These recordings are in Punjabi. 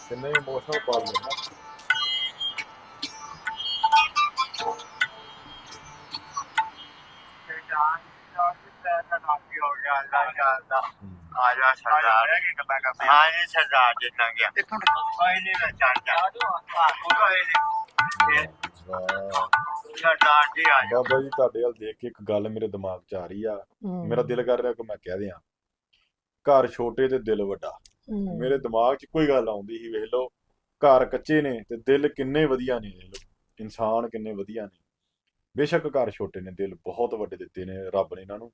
ਕਿੰਨੇ ਇਮੋਸ਼ਨਲ ਪਲ ਨੇ ਨਾ। ਬਾਬਾ ਜੀ ਤੁਹਾਡੇ ਵੱਲ ਦੇਖ ਕੇ ਇੱਕ ਗੱਲ ਮੇਰੇ ਦਿਮਾਗ 'ਚ ਆ ਰਹੀ ਆ, ਮੇਰਾ ਦਿਲ ਕਰ ਰਿਹਾ ਕਿ ਮੈਂ ਕਹਿ ਦਿਆਂ, ਘਰ ਛੋਟੇ ਤੇ ਦਿਲ ਵੱਡਾ। ਮੇਰੇ ਦਿਮਾਗ 'ਚ ਕੋਈ ਗੱਲ ਆਉਂਦੀ ਸੀ, ਵੇਖ ਲਓ ਘਰ ਕੱਚੇ ਨੇ ਤੇ ਦਿਲ ਕਿੰਨੇ ਵਧੀਆ ਨੇ, ਵੇਖ ਲਓ ਇਨਸਾਨ ਕਿੰਨੇ ਵਧੀਆ ਨੇ। ਬੇਸ਼ੱਕ ਘਰ ਛੋਟੇ ਨੇ, ਦਿਲ ਬਹੁਤ ਵੱਡੇ ਦਿੱਤੇ ਨੇ ਰੱਬ ਨੇ ਇਹਨਾਂ ਨੂੰ,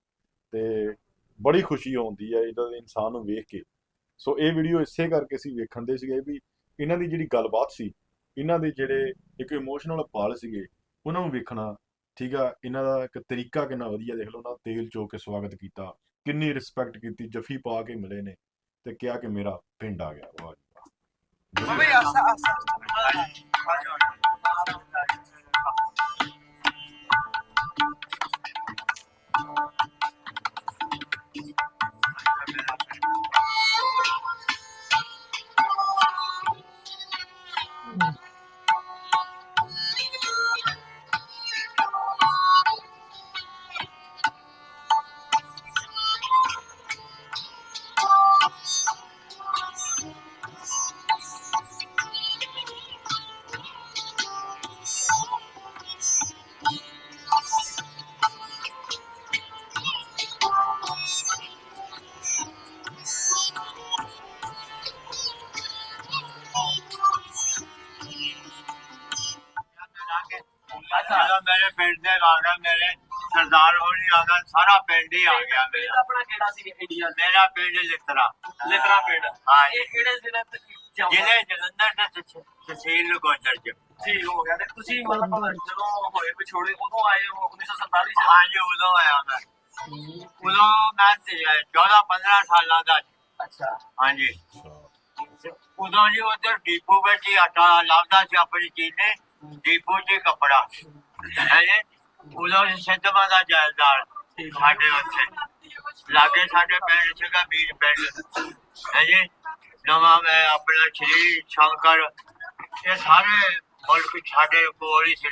ਤੇ ਬੜੀ ਖੁਸ਼ੀ ਆਉਂਦੀ ਹੈ ਇਹਨਾਂ ਦੇ ਇਨਸਾਨ ਨੂੰ ਵੇਖ ਕੇ। ਸੋ ਇਹ ਵੀਡੀਓ ਇਸੇ ਕਰਕੇ ਅਸੀਂ ਵੇਖਣ ਦੇ ਸੀਗੇ ਵੀ ਇਹਨਾਂ ਦੀ ਜਿਹੜੀ ਗੱਲਬਾਤ ਸੀ, ਇਹਨਾਂ ਦੇ ਜਿਹੜੇ ਇੱਕ ਇਮੋਸ਼ਨਲ ਪਲ ਸੀਗੇ, ਉਹਨਾਂ ਨੂੰ ਵੇਖਣਾ। ਠੀਕ ਆ, ਇਹਨਾਂ ਦਾ ਇੱਕ ਤਰੀਕਾ ਕਿੰਨਾ ਵਧੀਆ, ਦੇਖ ਲਓ ਉਹਨਾਂ ਤੇਲ ਚੋ ਕੇ ਸਵਾਗਤ ਕੀਤਾ, ਕਿੰਨੀ ਰਿਸਪੈਕਟ ਕੀਤੀ, ਜੱਫੀ ਪਾ ਕੇ ਮਿਲੇ ਨੇ ਤੇ ਕਿਹਾ ਕਿ ਮੇਰਾ ਪਿੰਡ ਆ ਗਿਆ। ਵਾਹ ਜੀ ਮੇਰੇ ਪਿੰਡ ਦੇ ਲਾਗਾ ਮੇਰੇ ਸਰਦਾਰ ਹੋਣੀ ਆ ਗਿਆ, ਸਾਰਾ ਪਿੰਡ ਹੀ ਆ ਗਿਆ ਮੇਰਾ। ਆਪਣਾ ਕਿਹੜਾ ਸੀ ਇੰਡੀਆ? ਮੇਰਾ ਪਿੰਡ ਲਿਤਰਾ ਪਿੰਡ। ਹਾਂ ਇਹ ਕਿਹੜੇ ਜ਼ਿਲ੍ਹੇ ਤੇ ਜ਼ਿਲ੍ਹੇ ਜਲੰਧਰ ਤੇ ਤਹਿਸੀਲ ਨਕੋਦਰ ਚ। ਠੀਕ ਹੋ ਗਿਆ। ਤੇ ਤੁਸੀਂ ਮਤਲਬ ਜਦੋਂ ਹੋਏ ਵਿਛੋੜੇ ਉਦੋਂ ਆਏ ਹੋ 1947 ਚ? ਹਾਂਜੀ ਉਦੋਂ ਆਇਆ ਮੈਂ, ਉਦੋਂ ਮੈਂ 14-15 ਸਾਲਾਂ ਦਾ। ਅੱਛਾ। ਹਾਂਜੀ ਉਦੋਂ ਜੀ ਉਧਰ ਡੀਪੂ ਵਿੱਚ ਹੀ ਆਟਾ ਲੱਭਦਾ ਸੀ ਆਪਣੀ ਚੀਨੇ, ਡੀਪੂ ਚ ਕੱਪੜਾ ਹੈ ਜੀ। ਉਦੋਂ ਸਿੱਧਵਾਂ ਦਾ ਜੈਲਦਾਰ ਸਾਡੇ ਉੱਥੇ ਲਾਗੇ, ਸਾਡੇ ਪਿੰਡ ਸੀਗਾ ਬੀਜ ਪਿੰਡ ਹੈ ਜੀ। ਨਵਾਂ ਮੈਂ ਆਪਣਾ ਸ਼੍ਰੀ ਸ਼ੰਕਰ, ਇਹ ਸਾਰੇ ਮੁਲਕ ਸਾਡੇ ਕੋਲ ਹੀ ਸੀ।